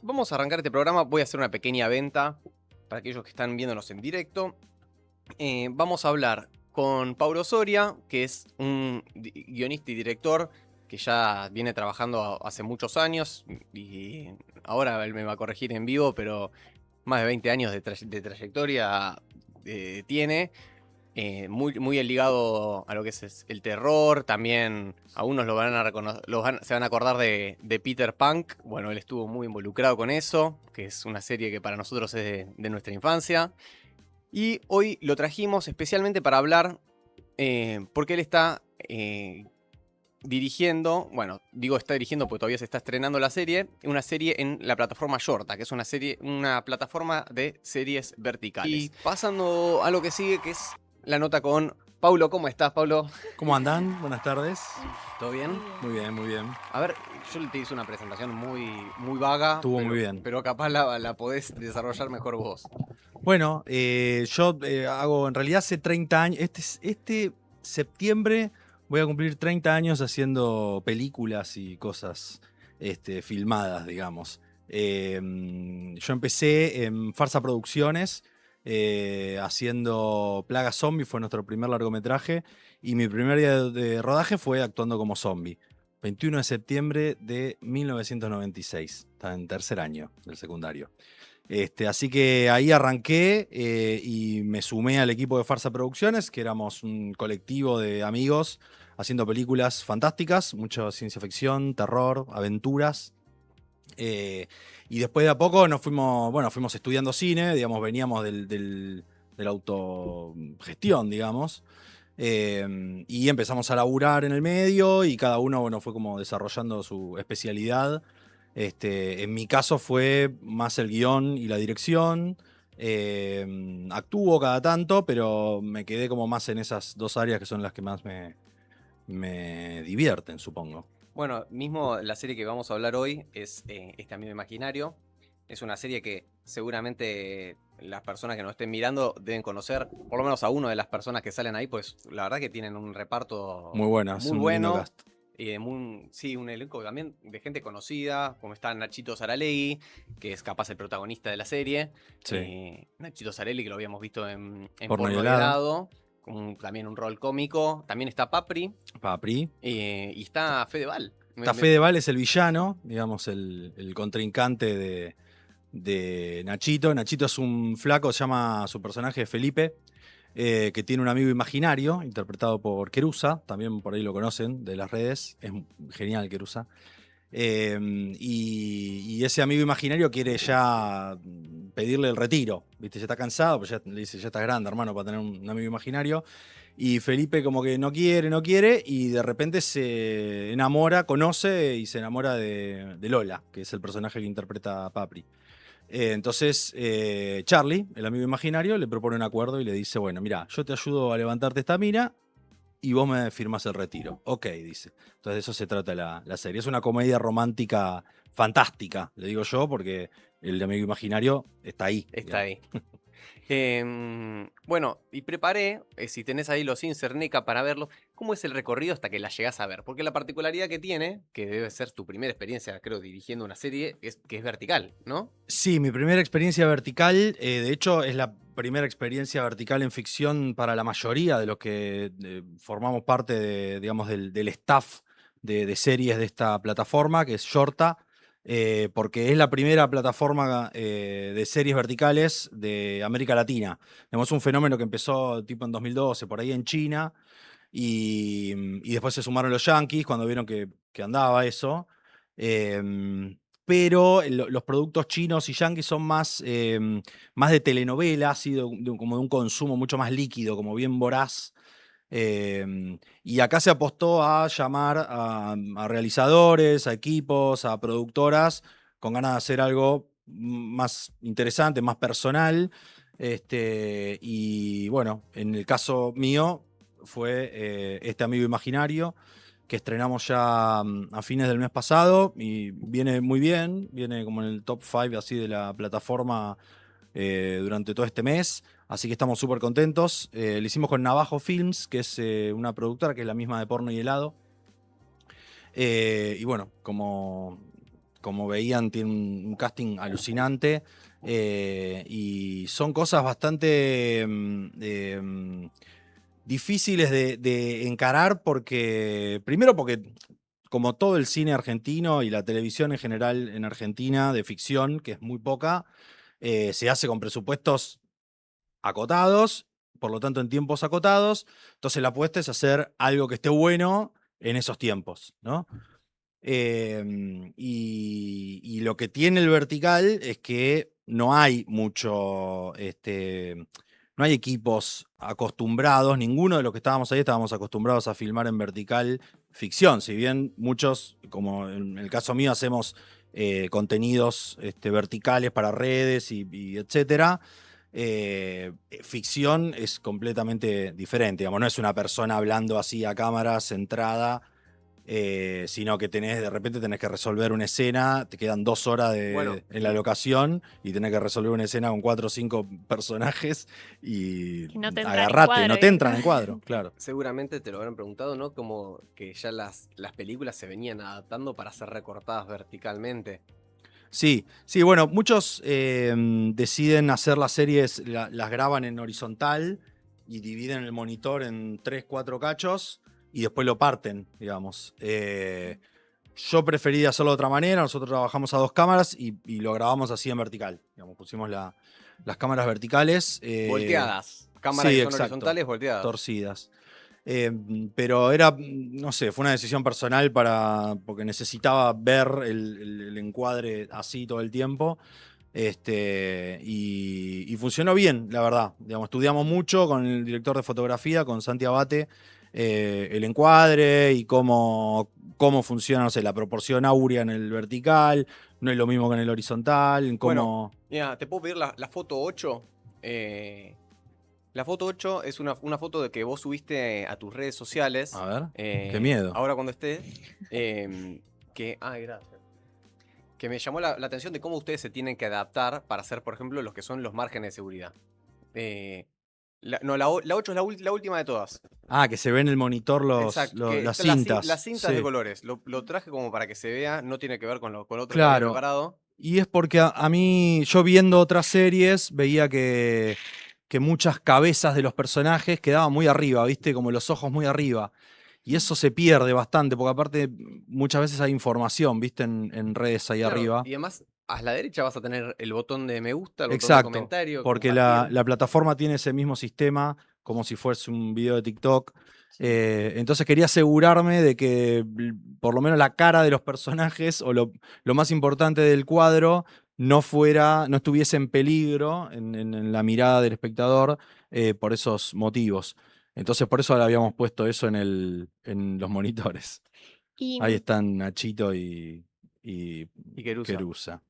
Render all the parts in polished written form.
Vamos a arrancar este programa. Voy a hacer una pequeña venta para aquellos que están viéndonos en directo. Vamos a hablar con Paulo Soria, que es un guionista y director que ya viene trabajando hace muchos años y ahora él me va a corregir en vivo, pero más de 20 años de trayectoria tiene. Muy ligado a lo que es el terror. También algunos lo van a reconocer, se van a acordar de Peter Punk. Bueno, él estuvo muy involucrado con eso, que es una serie que para nosotros es de nuestra infancia. Y hoy lo trajimos especialmente para hablar, porque él está dirigiendo, bueno, digo está dirigiendo porque todavía se está estrenando la serie, una serie en la plataforma Shorta, que es una plataforma de series verticales. Y pasando a lo que sigue, que es la nota con Paulo. ¿Cómo estás, Paulo? ¿Cómo andan? Buenas tardes. ¿Todo bien? Muy bien, muy bien. A ver, yo te hice una presentación muy vaga, Estuvo muy bien. pero capaz la podés desarrollar mejor vos. Bueno, yo hago, en realidad hace 30 años, este septiembre voy a cumplir 30 años haciendo películas y cosas filmadas, digamos. Yo empecé en Farsa Producciones haciendo Plaga Zombie, fue nuestro primer largometraje, y mi primer día de rodaje fue actuando como zombie. 21 de septiembre de 1996, estaba en tercer año del secundario. Así que ahí arranqué y me sumé al equipo de Farsa Producciones, que éramos un colectivo de amigos haciendo películas fantásticas, mucha ciencia ficción, terror, aventuras. Y después de a poco fuimos estudiando cine, digamos, veníamos del autogestión, digamos. Y empezamos a laburar en el medio y cada uno fue como desarrollando su especialidad. En mi caso fue más el guión y la dirección. Actúo cada tanto, pero me quedé como más en esas dos áreas que son las que más me divierten, supongo. Bueno, mismo la serie que vamos a hablar hoy es Este Amigo Imaginario. Es una serie que seguramente las personas que nos estén mirando deben conocer, por lo menos a una de las personas que salen ahí, pues la verdad que tienen un reparto Muy buena, es muy un lindo bueno. cast. Sí, un elenco también de gente conocida, como está Nachito Saralegui, que es capaz el protagonista de la serie. Sí. Nachito Saralegui, que lo habíamos visto en Porno y Porno y helado. Helado, también un rol cómico. También está Papri, Papri. y está Fedeval. Está Fedeval, es el villano, digamos, el contrincante de Nachito. Nachito es un flaco, se llama su personaje Felipe, que tiene un amigo imaginario, interpretado por Querusa, también por ahí lo conocen de las redes, es genial Querusa. Y ese amigo imaginario quiere ya pedirle el retiro, ¿viste? Ya está cansado, pues ya le dice, ya estás grande, hermano, para tener un amigo imaginario. Y Felipe como que no quiere, y de repente se enamora, conoce y se enamora de Lola, que es el personaje que interpreta a Papri. Entonces Charlie, el amigo imaginario, le propone un acuerdo y le dice, bueno, mira, yo te ayudo a levantarte esta mina y vos me firmás el retiro. Ok, dice. Entonces de eso se trata la serie. Es una comedia romántica fantástica, le digo yo, porque el amigo imaginario está ahí. Está Digamos. ahí. Bueno, y preparé, si tenés ahí los insert NECA para verlo, cómo es el recorrido hasta que la llegás a ver. Porque la particularidad que tiene, que debe ser tu primera experiencia, creo, dirigiendo una serie, es que es vertical, ¿no? Sí, mi primera experiencia vertical, de hecho es la primera experiencia vertical en ficción para la mayoría de los que formamos parte digamos, del staff de series de esta plataforma, que es Shorta, porque es la primera plataforma de series verticales de América Latina. Tenemos un fenómeno que empezó tipo en 2012, por ahí en China, y después se sumaron los yankees cuando vieron que andaba eso. Pero los productos chinos y yanquis son más de telenovela, así como de un consumo mucho más líquido, como bien voraz. Y acá se apostó a llamar a realizadores, a equipos, a productoras, con ganas de hacer algo más interesante, más personal. Y bueno, en el caso mío fue Este Amigo Imaginario, que estrenamos ya a fines del mes pasado y viene muy bien, viene como en el top 5 así de la plataforma durante todo este mes, así que estamos súper contentos. Lo hicimos con Navajo Films, que es una productora que es la misma de Porno y Helado. Y bueno, como como veían, tiene un casting alucinante. Y son cosas bastante difíciles de encarar primero porque como todo el cine argentino y la televisión en general en Argentina de ficción, que es muy poca, se hace con presupuestos acotados, por lo tanto en tiempos acotados, entonces la apuesta es hacer algo que esté bueno en esos tiempos, ¿no? Y lo que tiene el vertical es que no hay mucho, no hay equipos acostumbrados, ninguno de los que estábamos ahí estábamos acostumbrados a filmar en vertical ficción, si bien muchos, como en el caso mío, hacemos contenidos verticales para redes y etcétera. Ficción es completamente diferente, digamos, no es una persona hablando así a cámara centrada, sino que de repente tenés que resolver una escena, te quedan 2 horas Bueno, en la locación y tenés que resolver una escena con 4 o 5 personajes y Que no te entran en agarrate, no cuadro, te ¿viste? entran en cuadro, claro. seguramente te lo habrán preguntado, ¿no? Como que ya las películas se venían adaptando para ser recortadas verticalmente. Sí, sí, bueno, muchos deciden hacer las series, las graban en horizontal y dividen el monitor en 3, 4 cachos y después lo parten, digamos. Yo preferí hacerlo de otra manera, nosotros trabajamos a 2 cámaras y lo grabamos así en vertical. Digamos, pusimos las cámaras verticales. Volteadas. Cámaras Sí, que son exacto, horizontales volteadas. torcidas. Pero era, no sé, fue una decisión personal porque necesitaba ver el encuadre así todo el tiempo. Y funcionó bien, la verdad. Digamos, estudiamos mucho con el director de fotografía, con Santi Abate, el encuadre y cómo funciona, no sé, la proporción áurea en el vertical, no es lo mismo que en el horizontal, en cómo... Bueno, mira, ¿te puedo pedir la foto 8? La foto 8 es una foto de que vos subiste a tus redes sociales. A ver, qué miedo. Ahora cuando esté. Ay, gracias. Que me llamó la atención de cómo ustedes se tienen que adaptar para hacer, por ejemplo, los que son los márgenes de seguridad. La 8 es la última de todas. Ah, que se ve en el monitor Exacto, que las están cintas. las cintas Sí. de colores. Lo traje como para que se vea, no tiene que ver con otro que había Claro. preparado. Y es porque a mí, yo viendo otras series, veía que muchas cabezas de los personajes quedaban muy arriba, ¿viste? Como los ojos muy arriba. Y eso se pierde bastante, porque aparte muchas veces hay información, ¿viste? En redes ahí Claro, arriba. y además, a la derecha vas a tener el botón de me gusta, el botón de Exacto, comentario, porque compartir. la plataforma tiene ese mismo sistema, como si fuese un video de TikTok. Entonces quería asegurarme de que por lo menos la cara de los personajes o lo más importante del cuadro no estuviese en peligro en la mirada del espectador por esos motivos. Entonces por eso le habíamos puesto eso en los monitores. Y, Ahí están Nachito y Querusa. Querusa.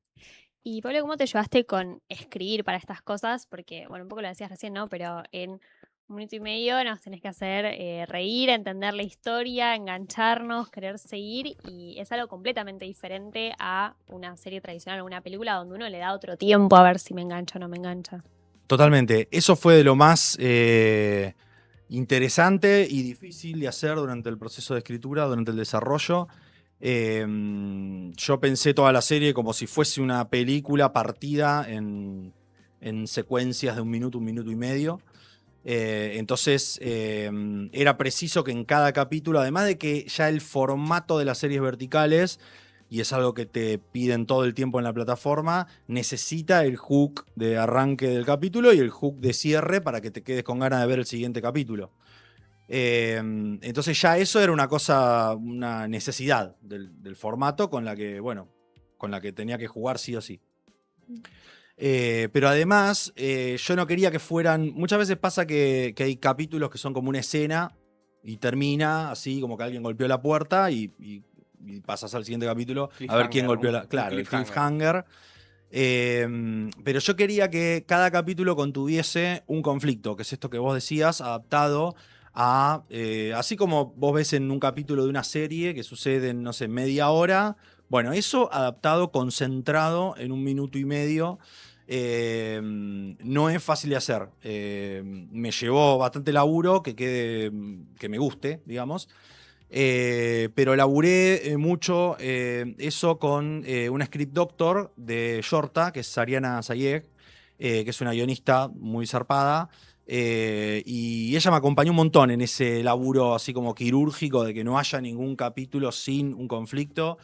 y Pablo, ¿cómo te llevaste con escribir para estas cosas? Porque, bueno, un poco lo decías recién, ¿no? Pero en 1 minuto y medio nos tenés que hacer reír, entender la historia, engancharnos, querer seguir. Y es algo completamente diferente a una serie tradicional o una película donde uno le da otro tiempo a ver si me engancha o no me engancha. Totalmente. Eso fue de lo más interesante y difícil de hacer durante el proceso de escritura, durante el desarrollo. Yo pensé toda la serie como si fuese una película partida en secuencias de 1 minuto y medio. Entonces era preciso que en cada capítulo, además de que ya el formato de las series verticales, y es algo que te piden todo el tiempo en la plataforma, necesita el hook de arranque del capítulo y el hook de cierre para que te quedes con ganas de ver el siguiente capítulo. Entonces ya eso era una necesidad del formato con la que tenía que jugar sí o sí. Pero además, yo no quería que fueran... Muchas veces pasa que hay capítulos que son como una escena y termina así, como que alguien golpeó la puerta y pasas al siguiente capítulo a ver quién golpeó la... Claro, el cliffhanger. Pero yo quería que cada capítulo contuviese un conflicto, que es esto que vos decías, adaptado a... así como vos ves en un capítulo de una serie que sucede en, no sé, media hora. Bueno, eso adaptado, concentrado en 1 minuto y medio, no es fácil de hacer. Me llevó bastante laburo que me guste, digamos. Pero laburé mucho eso con una script doctor de Shorta, que es Ariana Sayeg, que es una guionista muy zarpada. Y ella me acompañó un montón en ese laburo así como quirúrgico de que no haya ningún capítulo sin un conflicto.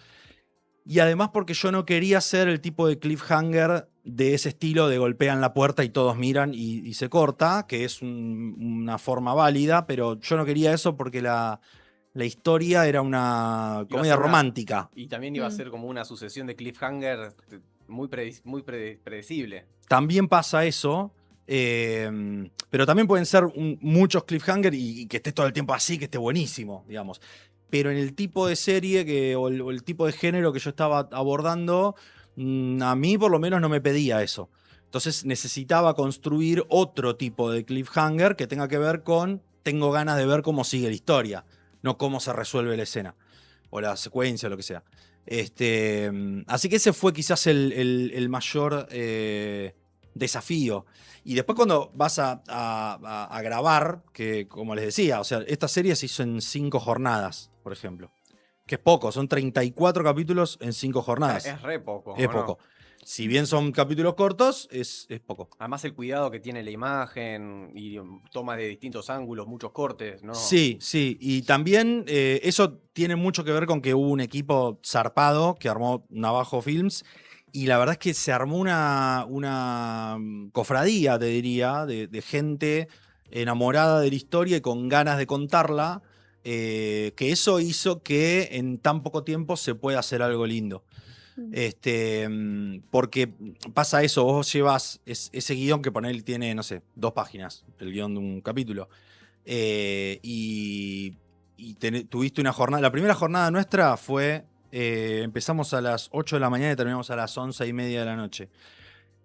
Y además porque yo no quería ser el tipo de cliffhanger de ese estilo de golpean la puerta y todos miran y se corta, que es una forma válida, pero yo no quería eso porque la historia era una Iba a comedia ser una. romántica. Y también iba a Mm. ser como una sucesión de cliffhanger muy predecible. También pasa eso, pero también pueden ser muchos cliffhanger y que esté todo el tiempo así, que esté buenísimo, digamos. Pero en el tipo de serie o el tipo de género que yo estaba abordando, a mí por lo menos no me pedía eso. Entonces necesitaba construir otro tipo de cliffhanger que tenga que ver con tengo ganas de ver cómo sigue la historia, no cómo se resuelve la escena o la secuencia o lo que sea. Así que ese fue quizás el mayor desafío. Y después cuando vas a grabar, que como les decía, o sea, esta serie se hizo en 5 jornadas, por ejemplo. Que es poco, son 34 capítulos en 5 jornadas. Es re poco, Es ¿o no? poco. Si bien son capítulos cortos, es poco. Además el cuidado que tiene la imagen y toma de distintos ángulos, muchos cortes, ¿no? Sí, sí. Y también eso tiene mucho que ver con que hubo un equipo zarpado que armó Navajo Films. Y la verdad es que se armó una cofradía, te diría, de gente enamorada de la historia y con ganas de contarla. Que eso hizo que en tan poco tiempo se pueda hacer algo lindo. Porque pasa eso, vos llevas ese guión que ponele tiene, no sé, 2 páginas, el guión de un capítulo. Y tuviste una jornada. La primera jornada nuestra fue. Empezamos a las 8 de la mañana y terminamos a las 11:30 de la noche.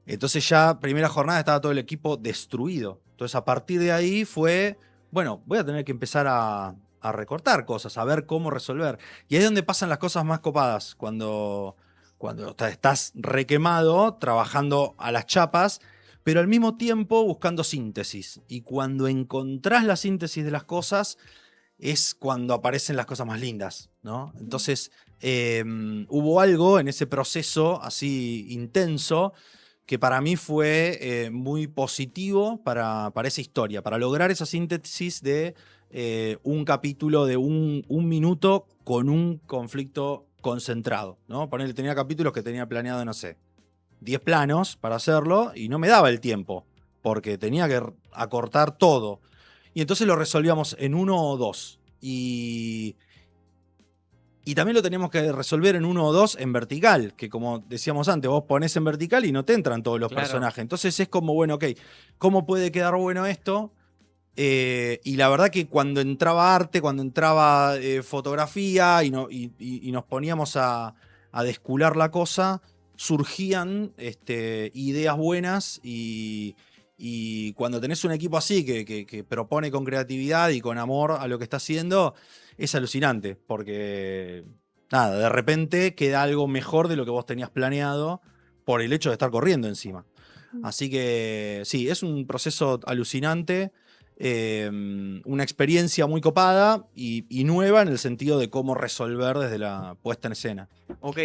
Entonces, ya, primera jornada, estaba todo el equipo destruido. Entonces, a partir de ahí fue. Bueno, voy a tener que empezar a recortar cosas, a ver cómo resolver. Y ahí es donde pasan las cosas más copadas. Cuando estás requemado, trabajando a las chapas, pero al mismo tiempo buscando síntesis. Y cuando encontrás la síntesis de las cosas, es cuando aparecen las cosas más lindas, ¿no? Entonces, hubo algo en ese proceso así intenso que para mí fue muy positivo para esa historia, para lograr esa síntesis de un capítulo de un minuto con un conflicto concentrado, ¿no? Ponele, tenía capítulos que tenía planeado, no sé, 10 planos para hacerlo y no me daba el tiempo, porque tenía que acortar todo. Y entonces lo resolvíamos en 1 o 2. Y también lo teníamos que resolver en 1 o 2 en vertical, que como decíamos antes, vos ponés en vertical y no te entran todos los Claro. personajes. Entonces es como, bueno, ok, ¿cómo puede quedar bueno esto? Y la verdad que cuando entraba arte, cuando entraba fotografía y nos poníamos a descular la cosa, surgían ideas buenas y cuando tenés un equipo así que propone con creatividad y con amor a lo que está haciendo, es alucinante, porque nada, de repente queda algo mejor de lo que vos tenías planeado por el hecho de estar corriendo encima. Así que sí, es un proceso alucinante, una experiencia muy copada y nueva en el sentido de cómo resolver desde la puesta en escena. Ok,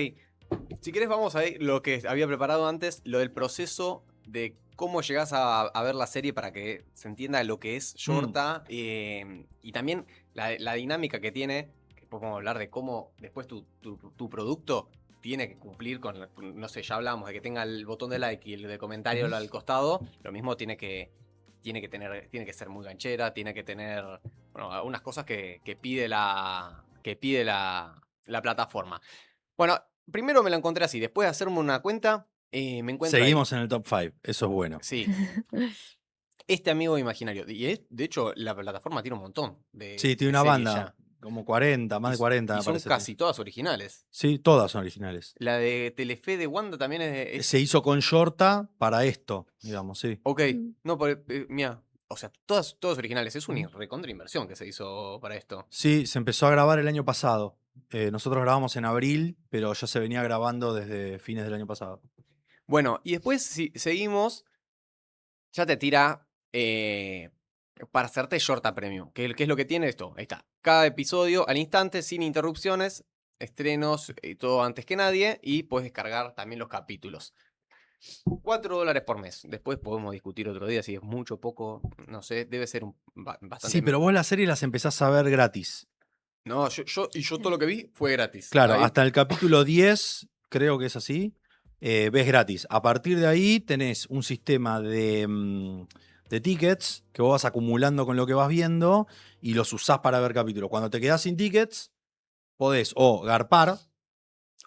si querés vamos a ver lo que había preparado antes, lo del proceso de cómo llegás a ver la serie para que se entienda lo que es Shorta y también la dinámica que tiene, que después vamos a hablar de cómo después tu producto tiene que cumplir con, no sé, ya hablamos de que tenga el botón de like y el de comentario al costado, lo mismo tiene que ser muy ganchera, tiene que tener, bueno, algunas cosas que pide la plataforma. Bueno, primero me lo encontré así, después de hacerme una cuenta, me encuentro ahí. Seguimos en el top 5, eso es bueno. Sí, este amigo imaginario. Y de hecho, la plataforma tiene un montón Sí, de tiene una series banda, ya. como 40, más de 40 Y me son parece. casi todas originales. Sí, todas son originales. La de Telefe de Wanda también es. Se hizo con Shorta para esto, digamos, sí. Ok, no, mira, o sea, todas originales. Es una Ujú. recontra inversión que se hizo para esto. Sí, se empezó a grabar el año pasado. Nosotros grabamos en abril, pero ya se venía grabando desde fines del año pasado. Bueno, y después si seguimos, ya te tira para hacerte Shorta Premium. ¿Qué es lo que tiene esto? Ahí está. Cada episodio al instante, sin interrupciones, estrenos y todo antes que nadie. Y puedes descargar también los capítulos. $4 por mes. Después podemos discutir otro día si es mucho o poco. No sé, debe ser bastante. Sí, pero vos las series las empezás a ver gratis. No, yo todo lo que vi fue gratis. Claro, Ahí- hasta el capítulo 10, creo que es así, ves gratis. A partir de ahí tenés un sistema de tickets que vos vas acumulando con lo que vas viendo y los usás para ver capítulos. Cuando te quedás sin tickets, podés o garpar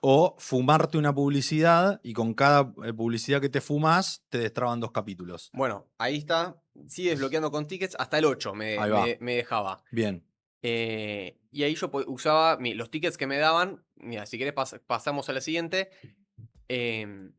o fumarte una publicidad y con cada publicidad que te fumas te destraban 2 capítulos. Bueno, ahí está. Sigue desbloqueando con tickets. Hasta el 8 Ahí va. me dejaba. Bien. Y ahí yo usaba los tickets que me daban. Mira, si querés pasamos a la siguiente. Em,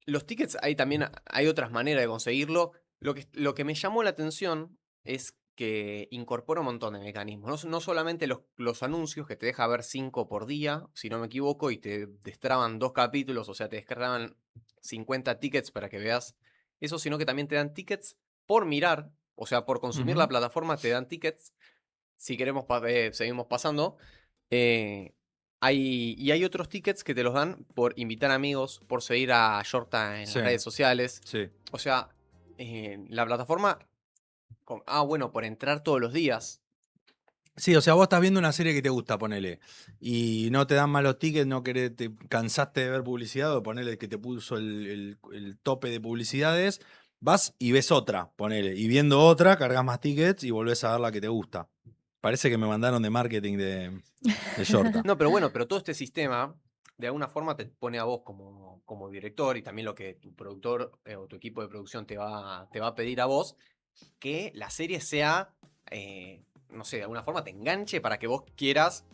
los tickets, hay también hay otras maneras de conseguirlo. Lo que me llamó la atención es que incorpora un montón de mecanismos. No solamente los anuncios, que te deja ver 5 por día, si no me equivoco, y te destraban 2 capítulos, o sea, te descargaban 50 tickets para que veas eso, sino que también te dan tickets por mirar, o sea, por consumir la plataforma te dan tickets. Si queremos, seguimos pasando. Eh, hay otros tickets que te los dan por invitar amigos, por seguir a Shorta en Sí. las redes sociales. Sí. O sea, la plataforma. Bueno, por entrar todos los días. Sí, o sea, vos estás viendo una serie que te gusta, ponele, y no te dan malos tickets, no querés, te cansaste de ver publicidad, o ponele que te puso el tope de publicidades, vas y ves otra, ponele, y viendo otra, cargas más tickets y volvés a ver la que te gusta. Parece que me mandaron de marketing de Shorta. No, pero bueno, pero todo este sistema, de alguna forma, te pone a vos como director y también lo que tu productor o tu equipo de producción te va a pedir a vos, que la serie sea, no sé, de alguna forma te enganche para que vos quieras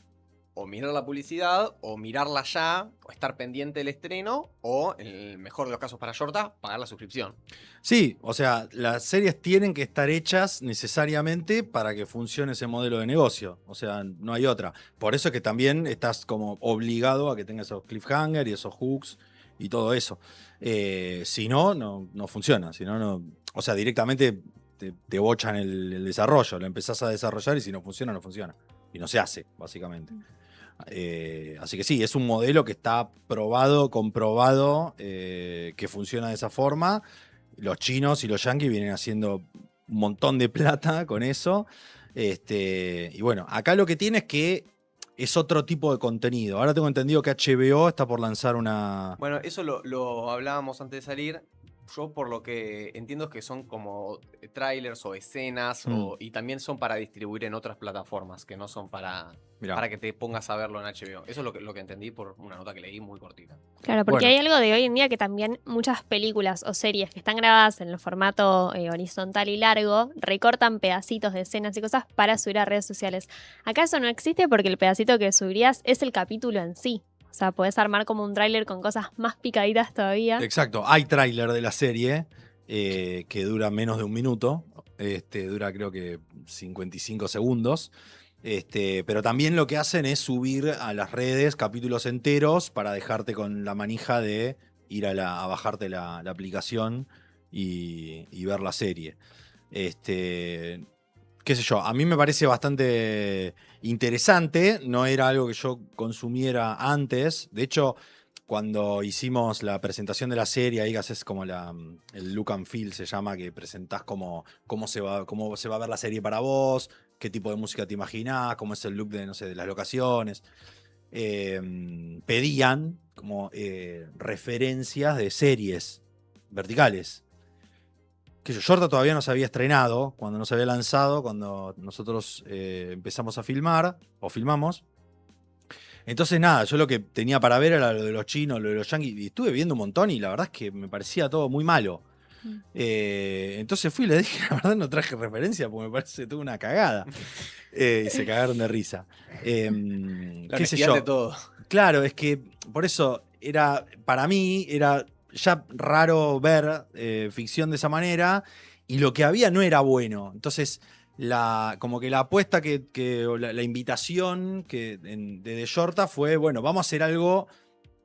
o mirar la publicidad, o mirarla ya, o estar pendiente del estreno, o, en el mejor de los casos para Shorta, pagar la suscripción. Sí, o sea, las series tienen que estar hechas necesariamente para que funcione ese modelo de negocio. O sea, no hay otra. Por eso es que también estás como obligado a que tengas esos cliffhangers y esos hooks y todo eso. Si no, no funciona. Si no, no. O sea, directamente te bochan el desarrollo. Lo empezás a desarrollar y si no funciona, no funciona. Y no se hace, básicamente. Así que sí, es un modelo que está probado, comprobado, que funciona de esa forma. Los chinos y los yanquis vienen haciendo un montón de plata con eso. Y bueno, acá lo que tiene es que es otro tipo de contenido. Ahora tengo entendido que HBO está por lanzar una... Bueno, eso lo hablábamos antes de salir. Yo por lo que entiendo es que son como trailers o escenas y también son para distribuir en otras plataformas, que no son para Mirá. que te pongas a verlo en HBO. Eso es lo que entendí por una nota que leí muy cortita. Claro, porque Bueno. hay algo de hoy en día que también muchas películas o series que están grabadas en el formato horizontal y largo recortan pedacitos de escenas y cosas para subir a redes sociales. Acá eso no existe porque el pedacito que subirías es el capítulo en sí. O sea, podés armar como un tráiler con cosas más picaditas todavía. Exacto, hay tráiler de la serie que dura menos de un minuto, dura creo que 55 segundos, pero también lo que hacen es subir a las redes capítulos enteros para dejarte con la manija de ir a bajarte la aplicación y ver la serie. Qué sé yo, a mí me parece bastante interesante, no era algo que yo consumiera antes, de hecho cuando hicimos la presentación de la serie, ahí haces como el look and feel, se llama, que presentás cómo se va a ver la serie para vos, qué tipo de música te imaginás, cómo es el look de, no sé, de las locaciones. Pedían como referencias de series verticales. Que Shorta todavía no se había estrenado, cuando no se había lanzado, cuando nosotros empezamos a filmar, o filmamos. Entonces, nada, yo lo que tenía para ver era lo de los chinos, lo de los yanquis, y estuve viendo un montón y la verdad es que me parecía todo muy malo. Entonces fui y le dije, la verdad no traje referencia porque me parece toda una cagada. Y se cagaron de risa. La ¿Qué sé honestidad yo? de todo. Claro, es que por eso para mí era ya raro ver ficción de esa manera y lo que había no era bueno. Entonces, como que la apuesta o la invitación de Shorta fue, bueno, vamos a hacer algo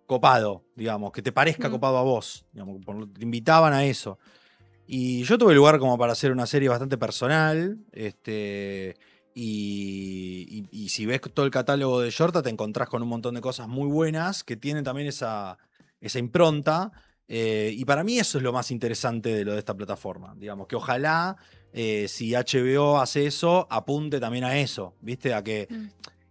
copado, digamos, que te parezca copado a vos. Digamos, te invitaban a eso. Y yo tuve lugar como para hacer una serie bastante personal. Y si ves todo el catálogo de Yorta, te encontrás con un montón de cosas muy buenas que tienen también esa impronta. Y para mí eso es lo más interesante de lo de esta plataforma. Digamos, que ojalá si HBO hace eso, apunte también a eso, ¿viste? A que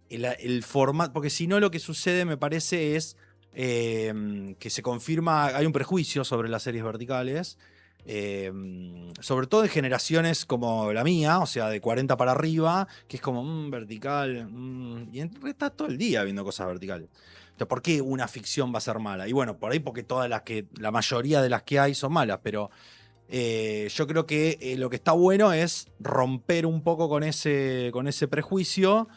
el formato. Porque si no, lo que sucede, me parece, es que se confirma. Hay un prejuicio sobre las series verticales. Sobre todo en generaciones como la mía, o sea, de 40 para arriba, que es como vertical. Y estás todo el día viendo cosas verticales. Entonces, ¿por qué una ficción va a ser mala? Y bueno, por ahí porque la mayoría de las que hay son malas, pero yo creo que lo que está bueno es romper un poco con ese prejuicio,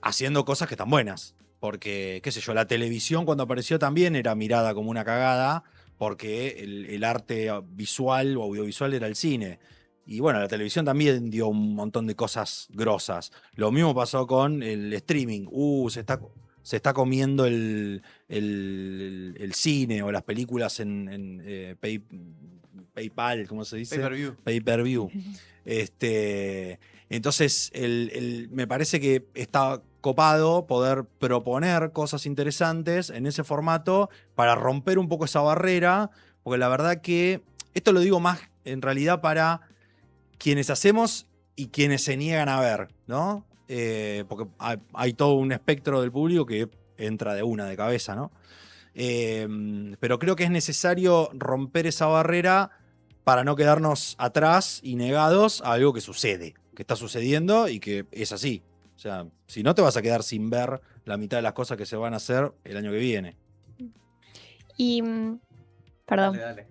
haciendo cosas que están buenas. Porque, qué sé yo, la televisión cuando apareció también era mirada como una cagada, porque el arte visual o audiovisual era el cine. Y bueno, la televisión también dio un montón de cosas grosas. Lo mismo pasó con el streaming. Se está comiendo el cine o las películas en PayPal, ¿cómo se dice? Pay-per-view. Pay-per-view. Entonces, me parece que está copado poder proponer cosas interesantes en ese formato para romper un poco esa barrera, porque la verdad que esto lo digo más en realidad para quienes hacemos y quienes se niegan a ver, ¿no? Porque hay todo un espectro del público que entra de cabeza, ¿no? Pero creo que es necesario romper esa barrera para no quedarnos atrás y negados a algo que sucede, que está sucediendo y que es así. O sea, si no te vas a quedar sin ver la mitad de las cosas que se van a hacer el año que viene. Y, perdón, Dale.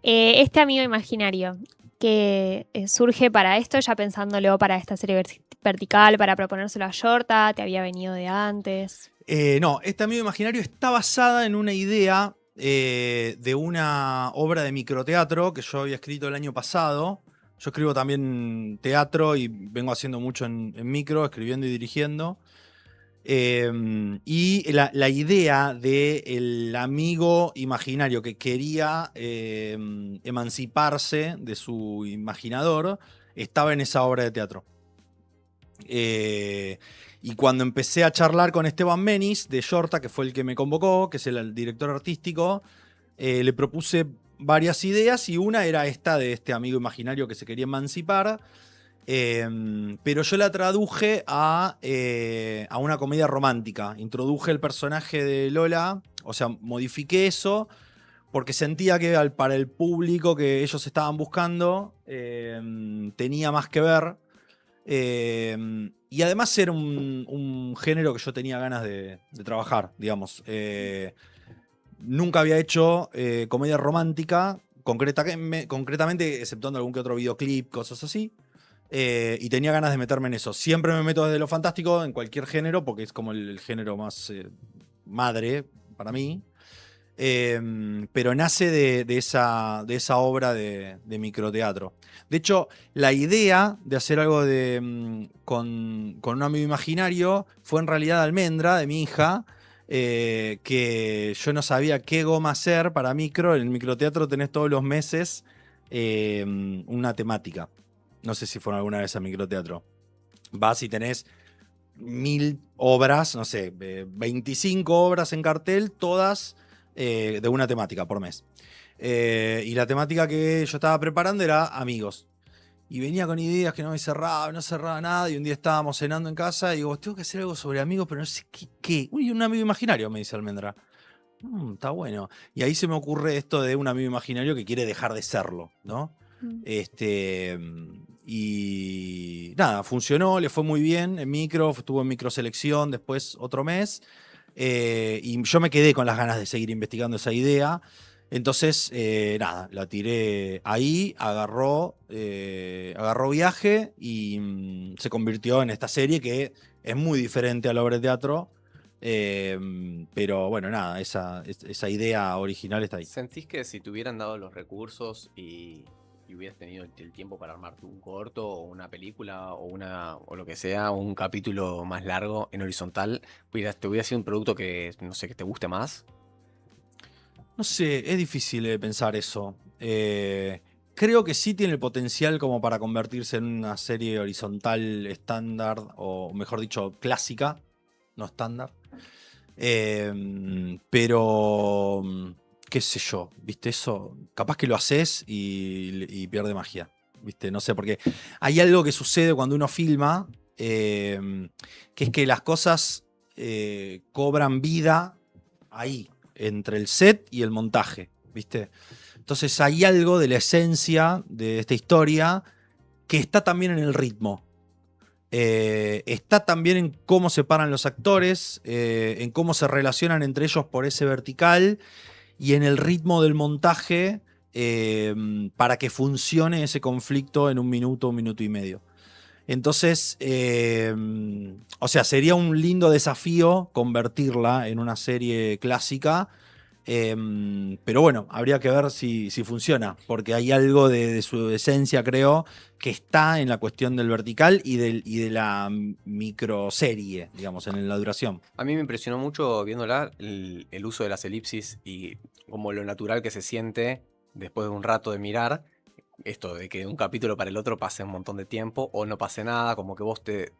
este amigo imaginario que surge para esto, ya pensándolo para esta serie vertical, para proponérselo a Yorta, ¿te había venido de antes? No, este amigo imaginario está basada en una idea de una obra de microteatro que yo había escrito el año pasado. Yo escribo también teatro y vengo haciendo mucho en micro, escribiendo y dirigiendo. Y la idea del amigo imaginario que quería emanciparse de su imaginador estaba en esa obra de teatro. Y cuando empecé a charlar con Esteban Menis de Yorta, que fue el que me convocó, que es el director artístico, le propuse varias ideas y una era esta de este amigo imaginario que se quería emancipar. Pero yo la traduje a una comedia romántica. Introduje el personaje de Lola, o sea, modifiqué eso porque sentía que para el público que ellos estaban buscando tenía más que ver. Y además era un género que yo tenía ganas de trabajar, digamos. Nunca había hecho comedia romántica, concretamente, exceptuando algún que otro videoclip, cosas así. Y tenía ganas de meterme en eso. Siempre me meto desde lo fantástico, en cualquier género, porque es como el género más madre para mí. Pero nace de esa obra de microteatro. De hecho, la idea de hacer algo con un amigo imaginario fue en realidad Almendra, de mi hija, que yo no sabía qué goma hacer para micro. En el microteatro tenés todos los meses una temática. No sé si fueron alguna vez a microteatro. Vas y tenés 1000 obras, no sé, 25 obras en cartel, todas de una temática por mes. Y la temática que yo estaba preparando era amigos. Y venía con ideas que no cerraba nada. Y un día estábamos cenando en casa y digo, tengo que hacer algo sobre amigos, pero no sé qué. Uy, un amigo imaginario, me dice Almendra. Está bueno. Y ahí se me ocurre esto de un amigo imaginario que quiere dejar de serlo, ¿no? Y nada, funcionó, le fue muy bien en micro, estuvo en microselección después otro mes. Y yo me quedé con las ganas de seguir investigando esa idea. Entonces, nada, la tiré ahí, agarró viaje y se convirtió en esta serie que es muy diferente a la obra de teatro. Pero bueno, nada, esa idea original está ahí. ¿Sentís que si te hubieran dado los recursos y hubieras tenido el tiempo para armarte un corto o una película o lo que sea, un capítulo más largo en horizontal, te hubiera sido un producto que, no sé, que te guste más? No sé, es difícil pensar eso. creo que sí tiene el potencial como para convertirse en una serie horizontal estándar, o mejor dicho, clásica, no estándar. Pero, qué sé yo, ¿viste? Eso, capaz que lo haces y pierde magia, ¿viste? No sé, porque hay algo que sucede cuando uno filma, que es que las cosas cobran vida ahí, entre el set y el montaje, ¿viste? Entonces hay algo de la esencia de esta historia que está también en el ritmo. Está también en cómo se paran los actores, en cómo se relacionan entre ellos por ese vertical y en el ritmo del montaje, para que funcione ese conflicto en un minuto y medio. Entonces, o sea, sería un lindo desafío convertirla en una serie clásica. Pero bueno, habría que ver si funciona, porque hay algo de su esencia, creo, que está en la cuestión del vertical y de la microserie, digamos, en la duración. A mí me impresionó mucho viéndola el uso de las elipsis y como lo natural que se siente después de un rato de mirar. Esto de que de un capítulo para el otro pase un montón de tiempo o no pase nada, como que vos te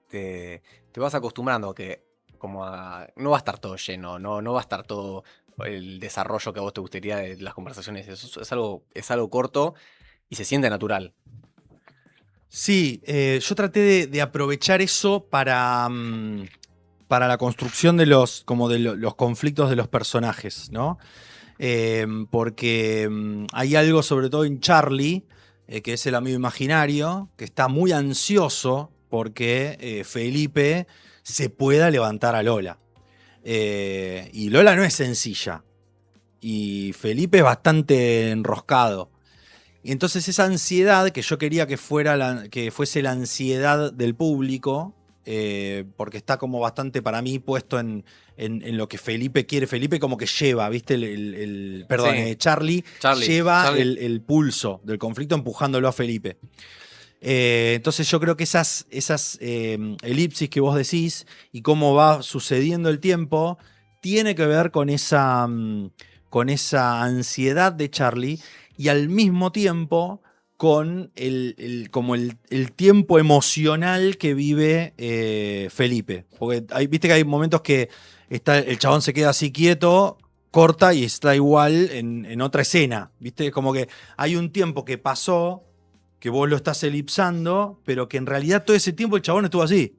vas acostumbrando a que no va a estar todo lleno, no va a estar todo el desarrollo que a vos te gustaría de las conversaciones. Eso es algo corto y se siente natural. Sí, yo traté de aprovechar eso para la construcción de los conflictos de los personajes, ¿no? Porque hay algo, sobre todo en Charlie, que es el amigo imaginario, que está muy ansioso porque Felipe se pueda levantar a Lola. Y Lola no es sencilla. Y Felipe es bastante enroscado. Y entonces esa ansiedad que yo quería que fuese la ansiedad del público, porque está como bastante para mí puesto en lo que Felipe quiere. Felipe como que lleva, ¿viste? Perdón, Sí. Charlie lleva el pulso del conflicto empujándolo a Felipe. Entonces yo creo que esas elipsis que vos decís y cómo va sucediendo el tiempo, tiene que ver con esa ansiedad de Charlie y al mismo tiempo con como el tiempo emocional que vive Felipe. Porque viste que hay momentos que el chabón se queda así quieto, corta y está igual en otra escena. ¿Viste? Como que hay un tiempo que pasó, que vos lo estás elipsando, pero que en realidad todo ese tiempo el chabón estuvo así.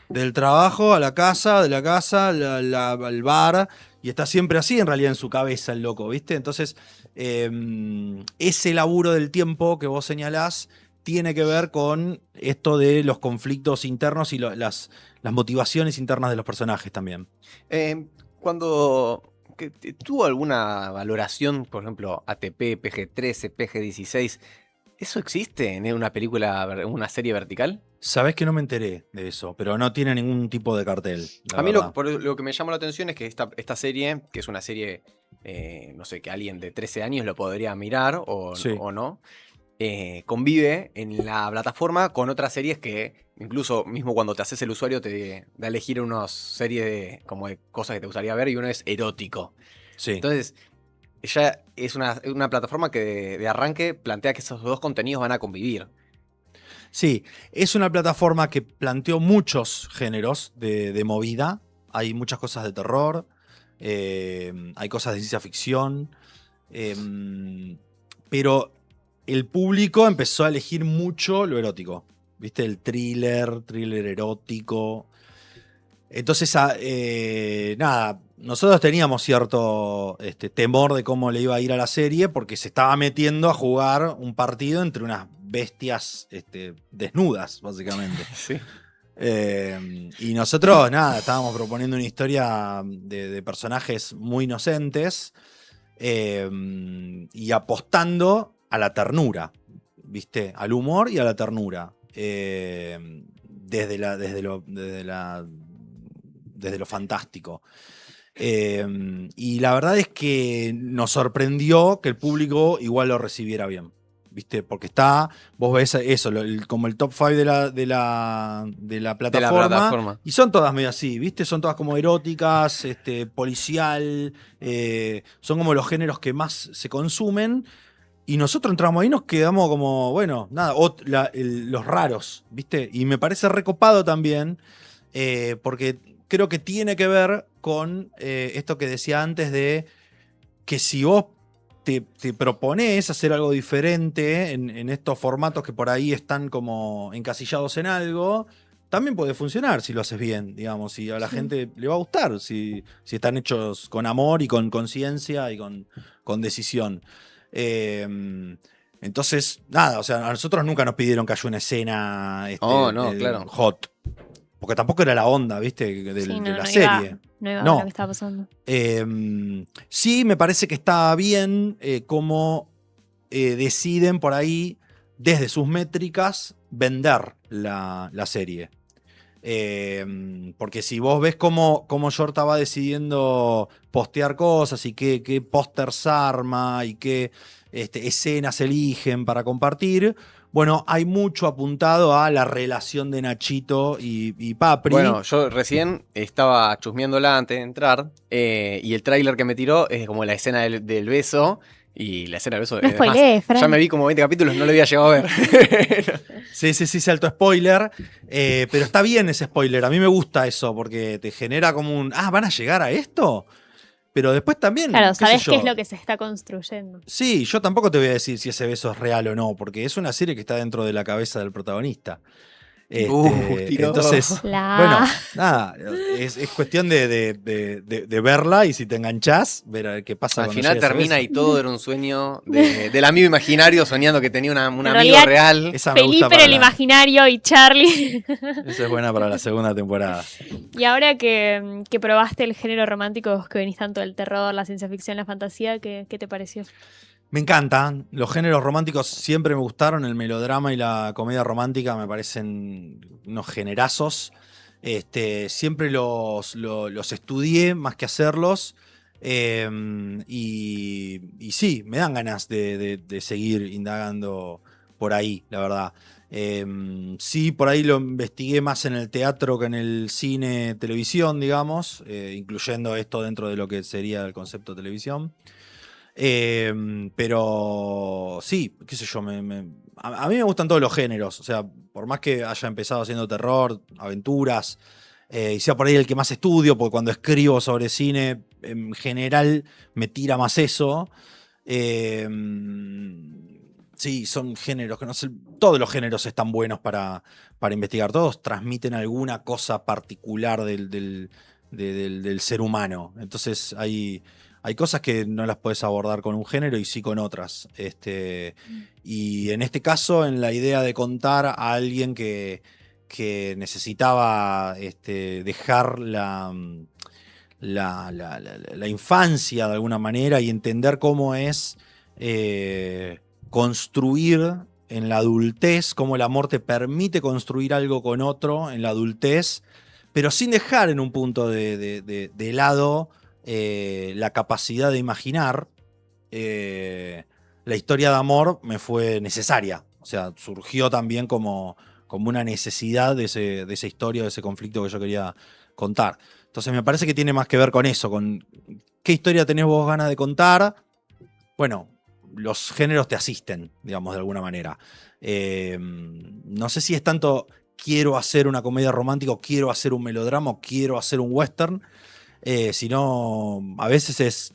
Del trabajo a la casa, de la casa al bar, y está siempre así en realidad en su cabeza el loco, ¿viste? Entonces, ese laburo del tiempo que vos señalás tiene que ver con esto de los conflictos internos y las motivaciones internas de los personajes también. Cuando tuvo alguna valoración, por ejemplo, ATP, PG-13, PG-16, ¿eso existe en una película, una serie vertical? Sabés que no me enteré de eso, pero no tiene ningún tipo de cartel. A mí lo que me llamó la atención es que esta serie, que es una serie, no sé, que alguien de 13 años lo podría mirar Sí. o no, convive en la plataforma con otras series que incluso mismo cuando te haces el usuario te da a elegir unas series como de cosas que te gustaría ver y uno es erótico. Sí. Entonces, ya es una plataforma que de arranque plantea que esos dos contenidos van a convivir. Sí, es una plataforma que planteó muchos géneros de movida. Hay muchas cosas de terror, hay cosas de ciencia ficción, pero el público empezó a elegir mucho lo erótico. ¿Viste? El thriller erótico. Entonces, nada, nosotros teníamos cierto temor de cómo le iba a ir a la serie porque se estaba metiendo a jugar un partido entre unas bestias desnudas, básicamente. Sí. Y nosotros, nada, estábamos proponiendo una historia de personajes muy inocentes, y apostando a la ternura, ¿viste? Al humor y a la ternura. Desde lo fantástico. Y la verdad es que nos sorprendió que el público igual lo recibiera bien. ¿Viste? Porque vos ves eso, como el top 5 de la plataforma. Y son todas medio así, ¿viste? Son todas como eróticas, policial. Son como los géneros que más se consumen. Y nosotros entramos ahí y nos quedamos como, bueno, nada, los raros, ¿viste? Y me parece recopado también, porque creo que tiene que ver con esto que decía antes de que si vos te propones hacer algo diferente en estos formatos que por ahí están como encasillados en algo, también puede funcionar si lo haces bien, digamos, y a la gente le va a gustar, si están hechos con amor y con conciencia y con decisión. Entonces, nada, o sea, a nosotros nunca nos pidieron que haya una escena No, claro. hot. Porque tampoco era la onda, ¿viste? De Sí, la no serie. no iba No. con lo que estaba pasando. Sí, me parece que está bien cómo deciden por ahí, desde sus métricas, vender la serie. Porque si vos ves cómo Yorta va decidiendo postear cosas y qué pósters arma y qué escenas eligen para compartir, bueno, hay mucho apuntado a la relación de Nachito y Papri. Bueno, yo recién estaba chusmeándola antes de entrar y el tráiler que me tiró es como la escena del beso y la escena del beso. No es más, spoilees, Fran. ya me vi como 20 capítulos, no lo había llegado a ver. Sí, salto spoiler. Pero está bien ese spoiler. A mí me gusta eso porque te genera como un. Ah, ¿van a llegar a esto? Pero después también. Claro, qué sé sabes yo. qué es lo que se está construyendo. Sí, yo tampoco te voy a decir si ese beso es real o no, porque es una serie que está dentro de la cabeza del protagonista. Tiró. Entonces, bueno, nada, es cuestión de verla y si te enganchás, ver a ver qué pasa. Al cuando final llega ese termina beso. y todo era un sueño del amigo imaginario soñando que tenía un amigo realidad, real. Esa me gusta Felipe para en el imaginario y Charlie. Esa es buena para la segunda temporada. Y ahora que probaste el género romántico, vos que venís tanto del terror, la ciencia ficción, la fantasía, ¿qué te pareció? Me encantan. Los géneros románticos siempre me gustaron. El melodrama y la comedia romántica me parecen unos generazos. Siempre los estudié más que hacerlos. Y sí, me dan ganas de seguir indagando por ahí, la verdad. Sí, por ahí lo investigué más en el teatro que en el cine, televisión, digamos, incluyendo esto dentro de lo que sería el concepto de televisión. Pero sí, qué sé yo, a mí me gustan todos los géneros, o sea, por más que haya empezado haciendo terror, aventuras, y sea por ahí el que más estudio, porque cuando escribo sobre cine, en general me tira más eso. Sí, son géneros que no sé, todos los géneros están buenos para investigar, todos transmiten alguna cosa particular del ser humano, entonces hay cosas que no las puedes abordar con un género y sí con otras. Y en este caso, en la idea de contar a alguien que necesitaba dejar la infancia de alguna manera y entender cómo es construir en la adultez, cómo el amor te permite construir algo con otro en la adultez, pero sin dejar en un punto de lado la capacidad de imaginar. La historia de amor me fue necesaria. O sea, surgió también como una necesidad de esa historia, de ese conflicto que yo quería contar. Entonces me parece que tiene más que ver con eso, con qué historia tenés vos ganas de contar. Bueno, los géneros te asisten, digamos, de alguna manera. No sé si es tanto quiero hacer una comedia romántica, o quiero hacer un melodrama, o quiero hacer un western, sino a veces es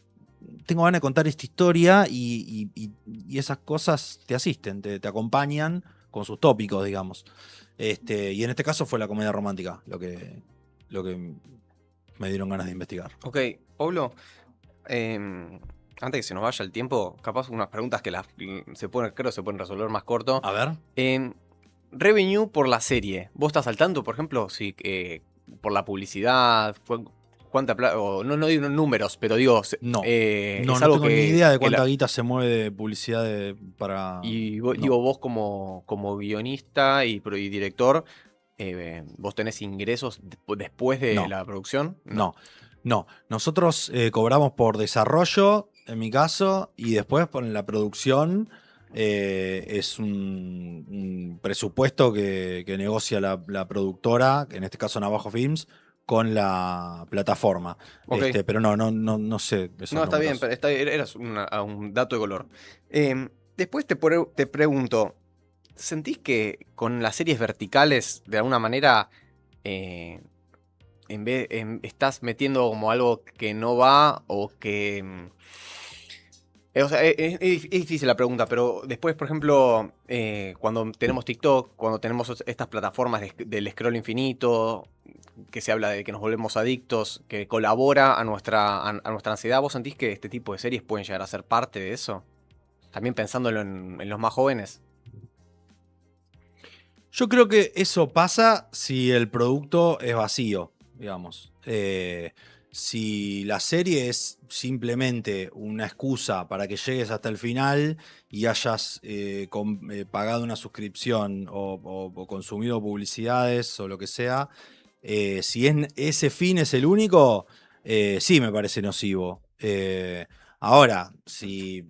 tengo ganas de contar esta historia y esas cosas te asisten, te acompañan con sus tópicos, digamos. Y en este caso fue la comedia romántica lo que me dieron ganas de investigar. Ok, Pablo, antes que se nos vaya el tiempo, capaz unas preguntas que creo que se pueden resolver más corto. A ver. Revenue por la serie. ¿Vos estás al tanto, por ejemplo, si por la publicidad? ¿Cuánta plata? No digo números, pero digo. No es no algo tengo ni idea de cuánta la- guita se mueve de publicidad para. Y No. digo, vos como guionista y director, ¿vos tenés ingresos después de No. la producción? No. Nosotros cobramos por desarrollo, en mi caso, y después por la producción. Es un presupuesto que negocia la productora, en este caso Navajo Films, con la plataforma. Ok. Pero no sé. No, está bien, pero era un dato de color. Después te pregunto, ¿sentís que con las series verticales, de alguna manera, estás metiendo como algo que no va o que... o sea, es difícil la pregunta, pero después, por ejemplo, cuando tenemos TikTok, cuando tenemos estas plataformas del scroll infinito, que se habla de que nos volvemos adictos, que colabora a nuestra ansiedad, ¿vos sentís que este tipo de series pueden llegar a ser parte de eso? También pensándolo en los más jóvenes. Yo creo que eso pasa si el producto es vacío, digamos. Si la serie es simplemente una excusa para que llegues hasta el final y hayas pagado una suscripción o consumido publicidades o lo que sea, si ese fin es el único, sí me parece nocivo. Ahora, si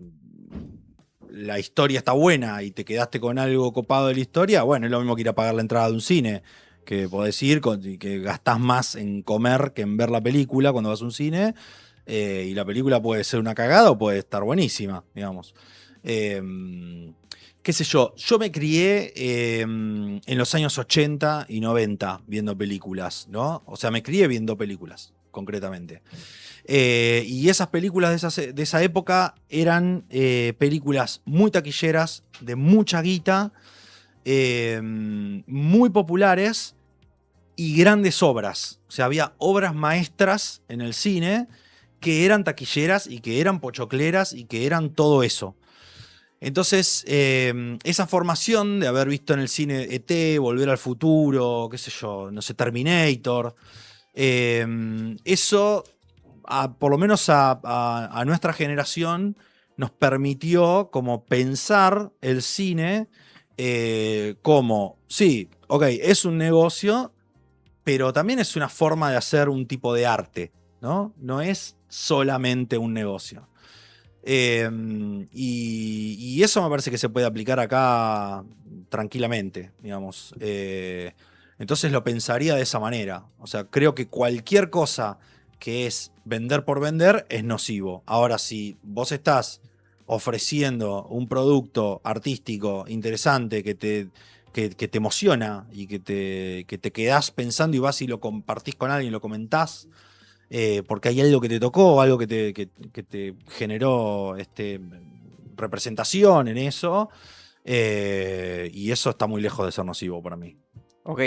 la historia está buena y te quedaste con algo copado de la historia, bueno, es lo mismo que ir a pagar la entrada de un cine, que podés ir y que gastás más en comer que en ver la película cuando vas a un cine, y la película puede ser una cagada o puede estar buenísima, digamos. Qué sé yo me crié en los años 80 y 90 viendo películas, ¿no? O sea, me crié viendo películas, concretamente. Y esas películas de esa época eran películas muy taquilleras, de mucha guita, muy populares y grandes obras. O sea, había obras maestras en el cine que eran taquilleras y que eran pochocleras y que eran todo eso. Entonces, esa formación de haber visto en el cine E.T., Volver al Futuro, qué sé yo, no sé, Terminator, eso, por lo menos a nuestra generación, nos permitió como pensar el cine como, sí, ok, es un negocio, pero también es una forma de hacer un tipo de arte, ¿no? No es solamente un negocio. Y eso me parece que se puede aplicar acá tranquilamente, digamos. Entonces lo pensaría de esa manera. O sea, creo que cualquier cosa que es vender por vender es nocivo. Ahora, si vos estás ofreciendo un producto artístico interesante que te emociona y que te quedás pensando y vas y lo compartís con alguien, lo comentás, porque hay algo que te tocó, algo que te generó representación en eso, y eso está muy lejos de ser nocivo para mí. Ok.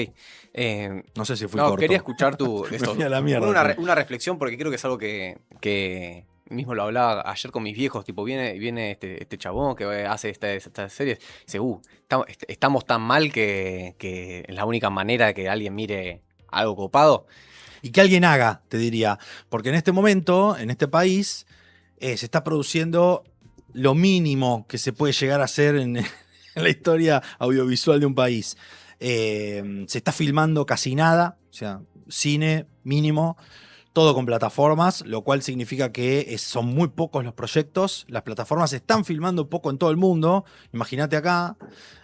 No sé si fui No, corto. quería escuchar Me fui a la mierda. una reflexión, porque creo que es algo que mismo lo hablaba ayer con mis viejos, tipo, viene este chabón que hace esta serie, dice, estamos tan mal que es la única manera de que alguien mire algo copado. Y que alguien haga, te diría. Porque en este momento, en este país, se está produciendo lo mínimo que se puede llegar a hacer en la historia audiovisual de un país. Se está filmando casi nada, o sea, cine mínimo, todo con plataformas, lo cual significa que son muy pocos los proyectos. Las plataformas están filmando poco en todo el mundo, imagínate acá.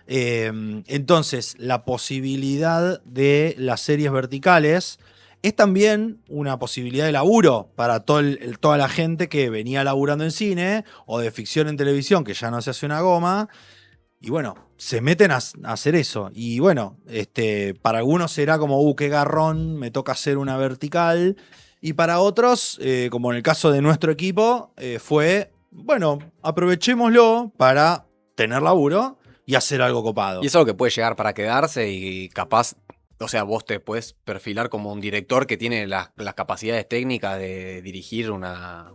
Entonces, la posibilidad de las series verticales es también una posibilidad de laburo para toda la gente que venía laburando en cine o de ficción en televisión, que ya no se hace una goma. Y bueno, se meten a hacer eso. Y bueno, para algunos será como, qué garrón, me toca hacer una vertical. Y para otros, como en el caso de nuestro equipo, fue, bueno, aprovechémoslo para tener laburo y hacer algo copado. Y es algo que puede llegar para quedarse y capaz, o sea, vos te puedes perfilar como un director que tiene las capacidades técnicas de dirigir una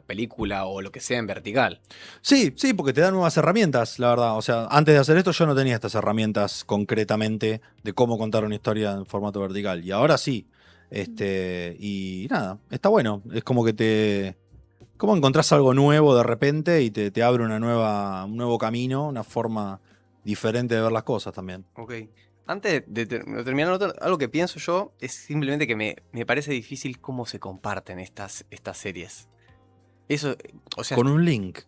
película o lo que sea en vertical. Sí, porque te dan nuevas herramientas, la verdad. O sea, antes de hacer esto yo no tenía estas herramientas concretamente de cómo contar una historia en formato vertical. Y ahora sí. Y nada, está bueno. Es como que como encontrás algo nuevo de repente y te abre un nuevo camino, una forma diferente de ver las cosas también. Ok. Antes de terminar, algo que pienso yo es simplemente que me parece difícil cómo se comparten estas series. Eso, o sea, Con un link.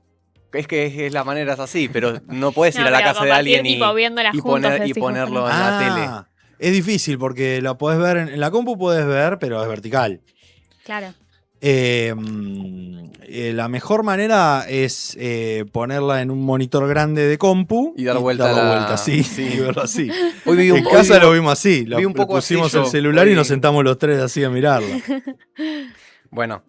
es que es la manera es así, pero no puedes ir No, a la pero casa de compartir, alguien tipo, viéndolas juntos, y decís vos, ponerlo ¿no? en la tele. Es difícil porque la podés ver en la compu, podés ver, pero es vertical. Claro. La mejor manera es ponerla en un monitor grande de compu Y dar vuelta darlo la- vuelta así, sí. y verlo así. Hoy vi En casa lo vimos así, vi un poco así pusimos yo, el celular hoy- y nos sentamos los tres así a mirarla. Bueno,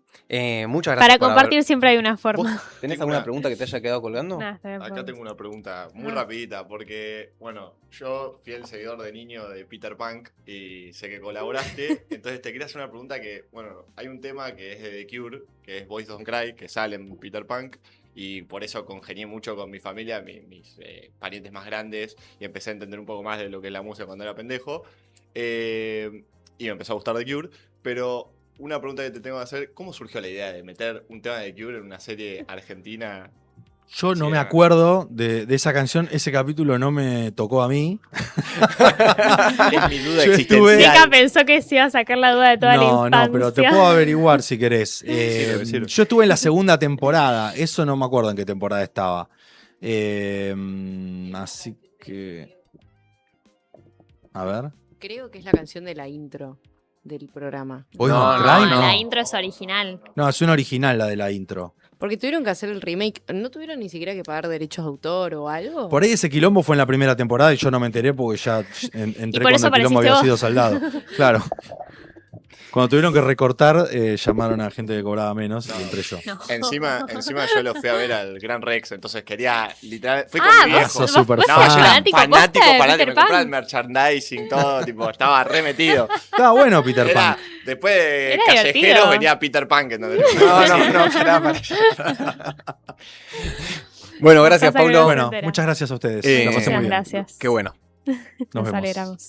muchas gracias Para por compartir siempre hay una ¿Vos forma. tenés Tengo alguna una- pregunta que te haya quedado colgando? Nada, está bien, Acá podemos. tengo una pregunta muy Ah. rapidita, porque, bueno, yo fui el seguidor de niño de Peter Punk y sé que colaboraste, entonces te quería hacer una pregunta que, bueno, hay un tema que es de The Cure, que es Boys Don't Cry, que sale en Peter Punk, y por eso congenié mucho con mi familia, mis parientes más grandes, y empecé a entender un poco más de lo que es la música cuando era pendejo, y me empezó a gustar The Cure, pero una pregunta que te tengo que hacer, ¿cómo surgió la idea de meter un tema de The Cure en una serie argentina? Yo no Sí, me ah. acuerdo de esa canción, ese capítulo no me tocó a mí. Es mi duda Yo existencial. Nika pensó que se iba a sacar la duda de toda la infancia. No, pero te puedo averiguar si querés. Decilo. Yo estuve en la segunda temporada, eso no me acuerdo en qué temporada estaba. Así que... A ver. Creo que es la canción de la intro del programa. Boys No, Don't no, Cry, No, no. la intro es original. No, es una original la de la intro. Porque tuvieron que hacer el remake. ¿No tuvieron ni siquiera que pagar derechos de autor o algo? Por ahí ese quilombo fue en la primera temporada y yo no me enteré porque ya entré por cuando eso el quilombo apareciste había vos. sido saldado. Claro. Cuando tuvieron que recortar, llamaron a gente que cobraba menos y entré yo. No. Encima yo lo fui a ver al Gran Rex, entonces quería, literal, fui con Ah, mi vos viejo. sos súper vos No, fan. yo era fanático fanático, posta de fanático, Peter me compraba el Pan. merchandising, todo, tipo, estaba remetido. Estaba bueno Peter Pan. Después de Era Callejeros divertido. venía Peter Pan. No, pará. Bueno, gracias, Pasa que Paulo. no se Bueno, entera. muchas gracias a ustedes. Eh, La pasé muy Muchas bien. gracias. Qué bueno. Nos Nos vemos. alegramos.